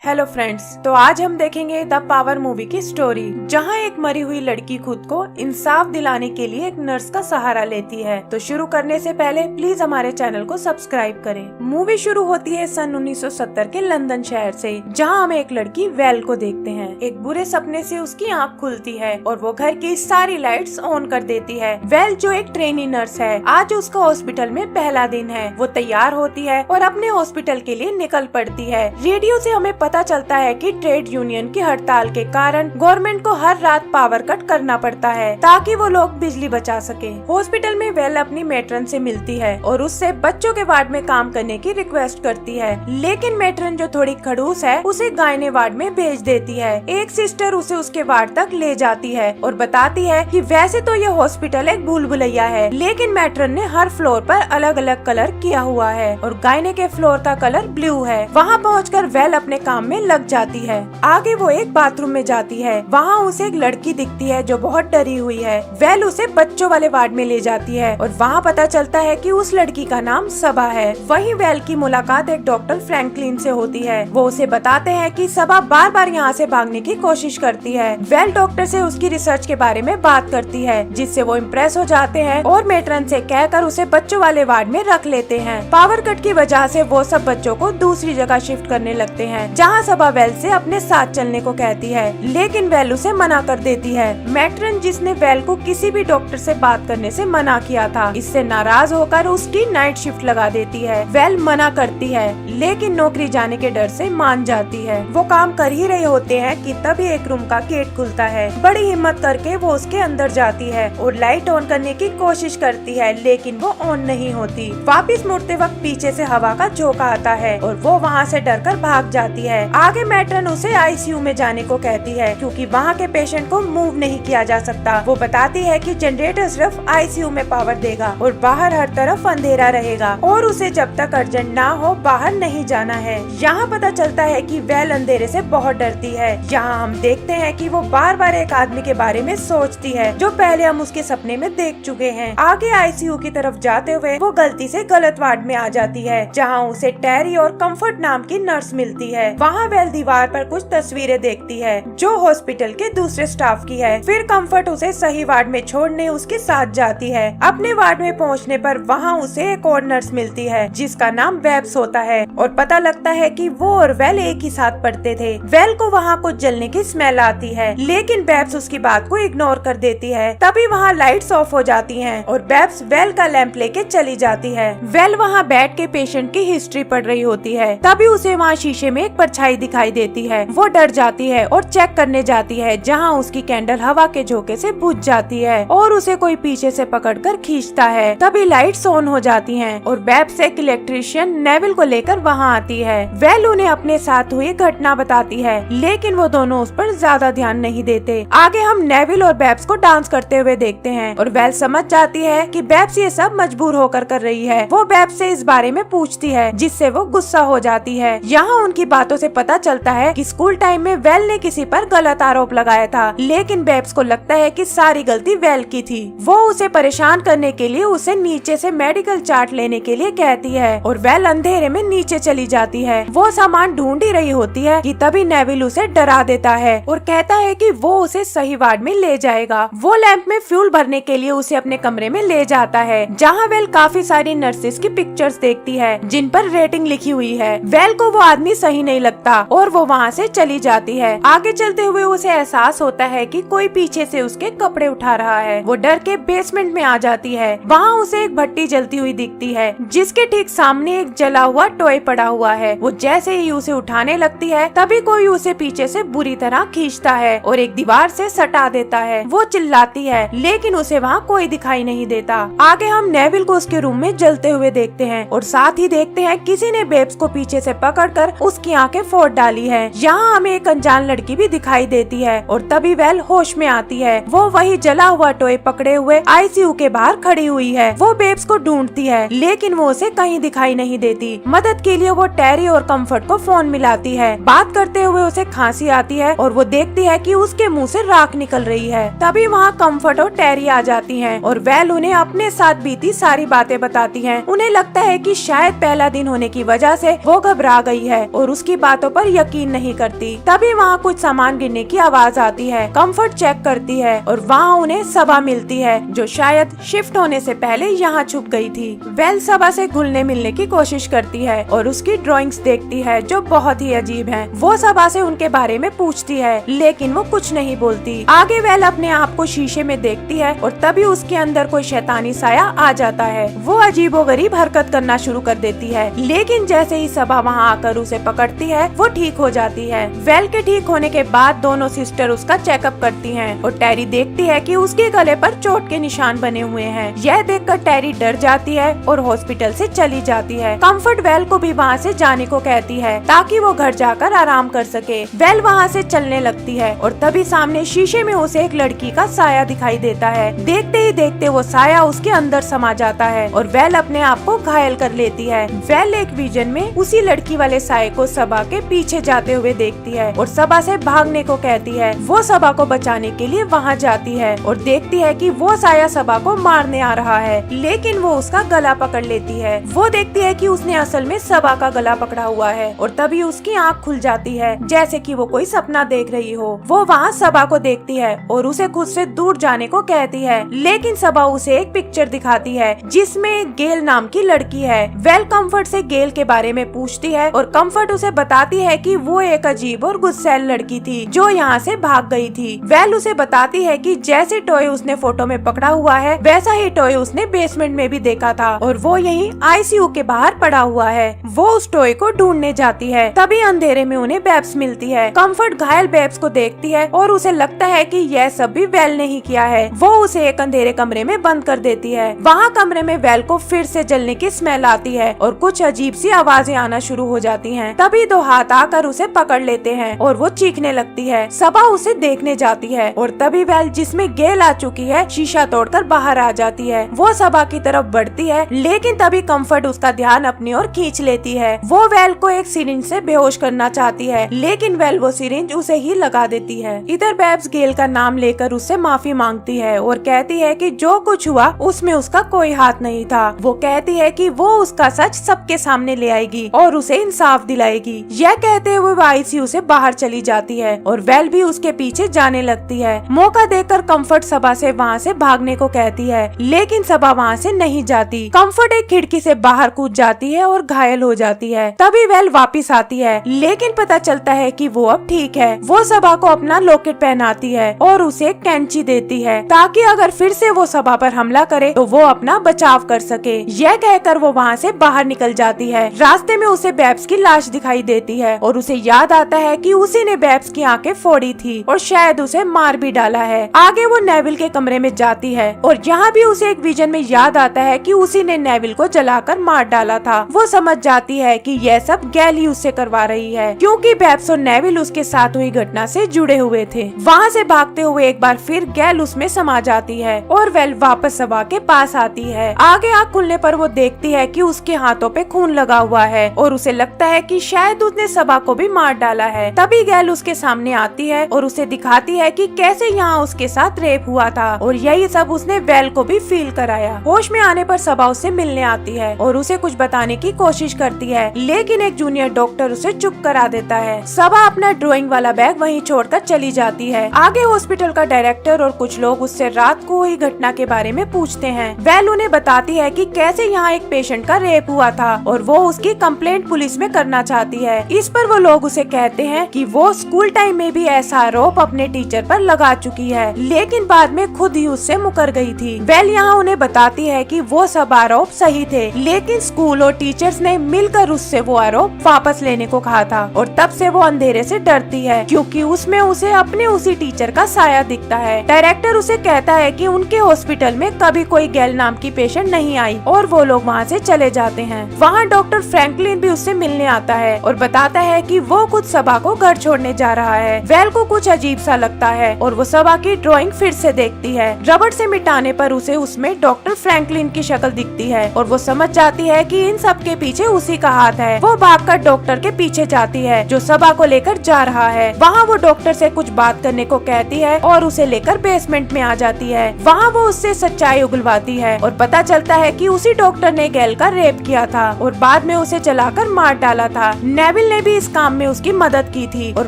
Hello friends, तो आज हम देखेंगे द पावर मूवी की स्टोरी, जहां एक मरी हुई लड़की खुद को इंसाफ दिलाने के लिए एक नर्स का सहारा लेती है। तो शुरू करने से पहले प्लीज हमारे चैनल को सब्सक्राइब करें। मूवी शुरू होती है सन 1970 के लंदन शहर से, जहां हम एक लड़की वेल को देखते हैं। एक बुरे सपने से उसकी आँख खुलती है और वो घर की सारी लाइट्स ऑन कर देती है। वेल जो एक ट्रेनी नर्स है, आज उसका हॉस्पिटल में पहला दिन है। वो तैयार होती है और अपने हॉस्पिटल के लिए निकल पड़ती है। रेडियो से हमें पता चलता है कि ट्रेड यूनियन की हड़ताल के कारण गवर्नमेंट को हर रात पावर कट करना पड़ता है ताकि वो लोग बिजली बचा सके। हॉस्पिटल में वेल अपनी मैट्रन से मिलती है और उससे बच्चों के वार्ड में काम करने की रिक्वेस्ट करती है, लेकिन मैट्रन जो थोड़ी खड़ूस है उसे गायने वार्ड में भेज देती है। एक सिस्टर उसे उसके वार्ड तक ले जाती है और बताती है कि वैसे तो ये हॉस्पिटल एक भूल भुलैया है, लेकिन मैट्रन ने हर फ्लोर पर अलग अलग कलर किया हुआ है और गायने के फ्लोर का कलर ब्लू है। वहाँ पहुँचकर वेल अपने काम में लग जाती है। आगे वो एक बाथरूम में जाती है। वहाँ उसे एक लड़की दिखती है जो बहुत डरी हुई है। वेल उसे बच्चों वाले वार्ड में ले जाती है और वहाँ पता चलता है कि उस लड़की का नाम सबा है। वहीं वेल की मुलाकात एक डॉक्टर फ्रैंकलिन से होती है। वो उसे बताते हैं कि सबा बार बार यहाँ से भागने की कोशिश करती है। वेल डॉक्टर से उसकी रिसर्च के बारे में बात करती है, जिससे वो इम्प्रेस हो जाते हैं और मैट्रन से कहकर उसे बच्चों वाले वार्ड में रख लेते हैं। पावर कट की वजह से वो सब बच्चों को दूसरी जगह शिफ्ट करने लगते हैं, जहाँ सबा वेल से अपने साथ चलने को कहती है, लेकिन वेल उसे मना कर देती है। मैट्रन जिसने वेल को किसी भी डॉक्टर से बात करने से मना किया था, इससे नाराज होकर उसकी नाइट शिफ्ट लगा देती है। वेल मना करती है, लेकिन नौकरी जाने के डर से मान जाती है। वो काम कर ही रहे होते हैं कि तभी एक रूम का गेट खुलता है। बड़ी हिम्मत करके वो उसके अंदर जाती है और लाइट ऑन करने की कोशिश करती है, लेकिन वो ऑन नहीं होती। वापिस मुड़ते वक्त पीछे से हवा का झोंका आता है और वो वहाँ से डरकर भाग जाती है। आगे मैट्रन उसे आईसीयू में जाने को कहती है, क्योंकि वहाँ के पेशेंट को मूव नहीं किया जा सकता। वो बताती है कि जनरेटर सिर्फ आईसीयू में पावर देगा और बाहर हर तरफ अंधेरा रहेगा और उसे जब तक अर्जेंट ना हो बाहर नहीं जाना है। यहाँ पता चलता है कि वेल अंधेरे से बहुत डरती है। यहाँ हम देखते हैं कि वो बार बार एक आदमी के बारे में सोचती है जो पहले हम उसके सपने में देख चुके हैं। आगे आईसीयू की तरफ जाते हुए वो गलती से गलत वार्ड में आ जाती है, जहाँ उसे टेरी और कंफर्ट नाम की नर्स मिलती है। वहाँ वेल दीवार पर कुछ तस्वीरें देखती है जो हॉस्पिटल के दूसरे स्टाफ की है। फिर कंफर्ट उसे सही वार्ड में छोड़ने उसके साथ जाती है। अपने वार्ड में पहुंचने पर वहां उसे एक और नर्स मिलती है जिसका नाम वेब्स होता है और पता लगता है कि वो और वेल एक ही साथ पढ़ते थे। वेल को वहां कुछ जलने की स्मेल आती है, लेकिन बेब्स उसकी बात को इग्नोर कर देती है। तभी वहाँ लाइट्स ऑफ हो जाती हैं और बेब्स वेल का लैंप लेके चली जाती है। वेल वहाँ बैठ के पेशेंट की हिस्ट्री पढ़ रही होती है। तभी उसे वहाँ शीशे में एक परछाई दिखाई देती है। वो डर जाती है और चेक करने जाती है, जहाँ उसकी कैंडल हवा के झोंके से बुझ जाती है और उसे कोई पीछे से पकड़कर खींचता है। तभी लाइट्स ऑन हो जाती हैं और बेब्स एक इलेक्ट्रिशियन नेविल को लेकर वहाँ आती है। वेल उन्हें अपने साथ हुई घटना बताती है, लेकिन वो दोनों उस पर ज्यादा ध्यान नहीं देते। आगे हम नेविल और बेब्स को डांस करते हुए देखते हैं और वेल समझ जाती है कि बेब्स ये सब मजबूर होकर कर रही है। वो बेब्स से इस बारे में पूछती है, जिससे वो गुस्सा हो जाती है। यहाँ उनकी बातों से पता चलता है कि स्कूल टाइम में वेल ने किसी पर गलत आरोप लगाया था, लेकिन बेब्स को लगता है कि सारी गलती वेल की थी। वो उसे परेशान करने के लिए उसे नीचे से मेडिकल चार्ट लेने के लिए कहती है और वेल अंधेरे में नीचे चली जाती है। वो सामान ढूंढ ही रही होती है कि तभी नेविल उसे डरा देता है और कहता है कि वो उसे सही वार्ड में ले जाएगा। वो लैंप में फ्यूल भरने के लिए उसे अपने कमरे में ले जाता है, जहाँ वेल काफी सारी नर्सेस की पिक्चर्स देखती है जिन पर रेटिंग लिखी हुई है। वेल को वो आदमी सही नहीं लगता और वो वहाँ से चली जाती है। आगे चलते हुए उसे एहसास होता है कि कोई पीछे से उसके कपड़े उठा रहा है। वो डर के बेसमेंट में आ जाती है। वहाँ उसे एक भट्टी जलती हुई दिखती है, जिसके ठीक सामने एक जला हुआ टॉय पड़ा हुआ है। वो जैसे ही उसे उठाने लगती है, तभी कोई उसे पीछे से बुरी तरह खींचता है और एक दीवार से सटा देता है। वो चिल्लाती है, लेकिन उसे वहाँ कोई दिखाई नहीं देता। आगे हम नेविल को उसके रूम में जलते हुए देखते हैं और साथ ही देखते हैं किसी ने बेब्स को पीछे से पकड़कर उसकी आंखें फोड़ डाली है। यहाँ हमें एक अनजान लड़की भी दिखाई देती है और तभी वेल होश में आती है। वो वही जला हुआ टॉय पकड़े हुए आईसीयू के बाहर खड़ी हुई है। वो बेब्स को ढूंढती है, लेकिन वो उसे कहीं दिखाई नहीं देती। मदद के लिए वो टेरी और कंफर्ट को फोन मिलाती है। बात करते हुए उसे खांसी आती है और वो देखती है कि उसके मुंह से राख निकल रही है। तभी वहाँ कंफर्ट और टेरी आ जाती हैं और वेल उन्हें अपने साथ बीती सारी बातें बताती है। उन्हें लगता है कि शायद पहला दिन होने की वजह से वो घबरा गई है और उसकी बातों पर यकीन नहीं करती। तभी वहाँ कुछ सामान गिरने की आवाज आती है। कम्फर्ट चेक करती है और वहाँ उन्हें सबा मिलती है, जो शायद शिफ्ट होने से पहले यहाँ छुप गई थी। वेल सबा से घुलने मिलने की कोशिश करती है और उसकी ड्राइंग्स देखती है जो बहुत ही अजीब है। वो सबा से उनके बारे में पूछती है, लेकिन वो कुछ नहीं बोलती। आगे वेल अपने आप को शीशे में देखती है और तभी उसके अंदर कोई शैतानी साया आ जाता है। वो अजीबोगरीब हरकत करना शुरू कर देती है, लेकिन जैसे ही सबा वहाँ आकर उसे पकड़ती है वो ठीक हो जाती है। वेल के ठीक होने के बाद दोनों सिस्टर उसका चेकअप करती हैं और टेरी देखती है कि उसके गले पर चोट के निशान बने हुए हैं। यह देखकर टेरी डर जाती है और हॉस्पिटल से चली जाती है। कम्फर्ट वेल को भी वहाँ से जाने को कहती है ताकि वो घर जाकर आराम कर सके। वेल वहाँ से चलने लगती है और तभी सामने शीशे में उसे एक लड़की का साया दिखाई देता है। देखते ही देखते वो साया उसके अंदर समा जाता है और वेल अपने आप को घायल कर लेती है। वेल एक विजन में उसी लड़की वाले साये को सबा के पीछे जाते हुए देखती है और सबा से भागने को कहती है। वो सबा को बचाने के लिए वहाँ जाती है और देखती है कि वो साया सबा को मारने आ रहा है, लेकिन वो उसका गला पकड़ लेती है। वो देखती है कि उसने असल में सबा का गला पकड़ा हुआ है और तभी उसकी आँख खुल जाती है, जैसे कि वो कोई सपना देख रही हो। वो वहाँ सबा को देखती है और उसे खुद से दूर जाने को कहती है, लेकिन सबा उसे एक पिक्चर दिखाती है जिसमें गेल नाम की लड़की है। वेल कम्फर्ट से गेल के बारे में पूछती है और कम्फर्ट उसे बताती है कि वो एक अजीब और गुस्सैल लड़की थी जो यहाँ से भाग गई थी। वेल उसे बताती है कि जैसे टॉय उसने फोटो में पकड़ा हुआ है वैसा ही टॉय उसने बेसमेंट में भी देखा था और वो यहीं आईसीयू के बाहर पड़ा हुआ है। वो उस टॉय को ढूंढने जाती है। तभी अंधेरे में उन्हें बेब्स मिलती है। कम्फर्ट घायल बेब्स को देखती है और उसे लगता है कि यह सब भी वेल ने ही किया है। वो उसे एक अंधेरे कमरे में बंद कर देती है। वहाँ कमरे में वेल को फिर से जलने की स्मेल आती है और कुछ अजीब सी आवाजें आना शुरू हो जाती हैं। तभी दो हाथ आकर उसे पकड़ लेते हैं और वो चीखने लगती है। सबा उसे देखने जाती है और तभी वेल जिसमें गेल आ चुकी है शीशा तोड़कर बाहर आ जाती है। वो सबा की तरफ बढ़ती है, लेकिन तभी कम्फर्ट उसका ध्यान अपनी ओर खींच लेती है। वो वेल को एक सिरिंज से बेहोश करना चाहती है, लेकिन वेल वो सिरिंज उसे ही लगा देती है। इधर बेब्स गेल का नाम लेकर उससे माफी मांगती है और कहती है कि जो कुछ हुआ उसमें उसका कोई हाथ नहीं था। वो कहती है कि वो उसका सच सबके सामने ले आएगी और उसे इंसाफ दिलाएगी। यह कहते हुए वो आईसीयू से बाहर चली जाती है और वेल भी उसके पीछे जाने लगती है। मौका देकर कम्फर्ट सबा से वहाँ से भागने को कहती है, लेकिन सबा वहाँ से नहीं जाती। कम्फर्ट एक खिड़की से बाहर कूद जाती है और घायल हो जाती है। तभी वेल वापिस आती है, लेकिन पता चलता है कि वो अब ठीक है। वो सबा को अपना लॉकेट पहनाती है और उसे एक कैंची देती है ताकि अगर फिर से वो सबा पर हमला करे तो वो अपना बचाव कर सके। यह कहकर वो वहाँ से बाहर निकल जाती है। रास्ते में उसे बेब्स की लाश दिखाई देती है और उसे याद आता है कि उसी ने बेब्स की आंखें फोड़ी थी और शायद उसे मार भी डाला है। आगे वो नेविल के कमरे में जाती है और यहाँ भी उसे एक विजन में याद आता है कि उसी ने नेविल को जलाकर मार डाला था। वो समझ जाती है कि यह सब गैल ही उससे करवा रही है, क्योंकि बेब्स और नेविल उसके साथ हुई घटना से जुड़े हुए थे। वहाँ से भागते हुए एक बार फिर गैल उसमें समा जाती है और वेल वापस सबा के पास आती है। आगे आँख खुलने पर वो देखती है कि उसके हाथों पे खून लगा हुआ है और उसे लगता है कि शायद उसने सबा को भी मार डाला है। तभी गैल उसके सामने आती है और उसे दिखाती है कि कैसे यहाँ उसके साथ रेप हुआ था और यही सब उसने वेल को भी फील कराया। होश में आने पर सबा उससे मिलने आती है और उसे कुछ बताने की कोशिश करती है, लेकिन एक जूनियर डॉक्टर उसे चुप करा देता है। सबा अपना ड्राइंग वाला बैग वहीं छोड़कर चली जाती है। आगे हॉस्पिटल का डायरेक्टर और कुछ लोग उससे रात को हुई घटना के बारे में पूछते हैं। वेल उन्हें बताती है कि कैसे यहाँ एक पेशेंट का रेप हुआ था और वो उसकी कंप्लेंट पुलिस में करना चाहती है। इस पर वो लोग उसे कहते हैं कि वो स्कूल टाइम में भी ऐसा आरोप अपने टीचर पर लगा चुकी है, लेकिन बाद में खुद ही उससे मुकर गई थी। वेल यहाँ उन्हें बताती है कि वो सब आरोप सही थे, लेकिन स्कूल और टीचर्स ने मिलकर उससे वो आरोप वापस लेने को कहा था और तब से वो अंधेरे से डरती है क्योंकि उसमें उसे अपने उसी टीचर का साया दिखता है। डायरेक्टर उसे कहता है कि उनके हॉस्पिटल में कभी कोई गैल नाम की पेशेंट नहीं आई और वो लोग वहाँ से चले जाते हैं। वहाँ डॉक्टर फ्रैंकलिन भी उससे मिलने आता है और बताता है कि वो खुद सबा को घर छोड़ने जा रहा है। वेल को कुछ अजीब सा लगता है और वो सबा की ड्राइंग फिर से देखती है। रबड़ से मिटाने पर उसे उसमें डॉक्टर फ्रैंकलिन की शक्ल दिखती है और वो समझ जाती है कि इन सब के पीछे उसी का हाथ है। वो भागकर डॉक्टर के पीछे जाती है जो सबा को लेकर जा रहा है। वहाँ वो डॉक्टर से कुछ बात करने को कहती है और उसे लेकर बेसमेंट में आ जाती है। वहाँ वो उससे सच्चाई उगलवाती है और पता चलता है कि उसी डॉक्टर ने गैल का रेप किया था और बाद में उसे जलाकर मार डाला था। नेविल एमिल ने भी इस काम में उसकी मदद की थी और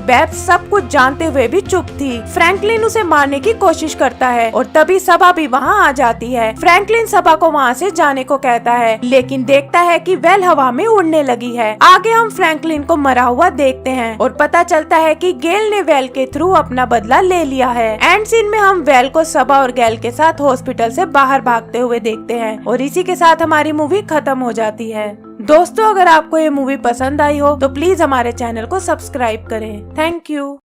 बेब सब कुछ जानते हुए भी चुप थी। फ्रैंकलिन उसे मारने की कोशिश करता है और तभी सबा भी वहाँ आ जाती है। फ्रैंकलिन सबा को वहाँ से जाने को कहता है, लेकिन देखता है कि वेल हवा में उड़ने लगी है। आगे हम फ्रैंकलिन को मरा हुआ देखते हैं और पता चलता है कि गेल ने वेल के थ्रू अपना बदला ले लिया है। एंड सीन में हम वेल को सबा और गेल के साथ हॉस्पिटल से बाहर भागते हुए देखते हैं और इसी के साथ हमारी मूवी खत्म हो जाती है। दोस्तों, अगर आपको ये मूवी पसंद आई हो तो प्लीज हमारे चैनल को सब्सक्राइब करें। Thank you.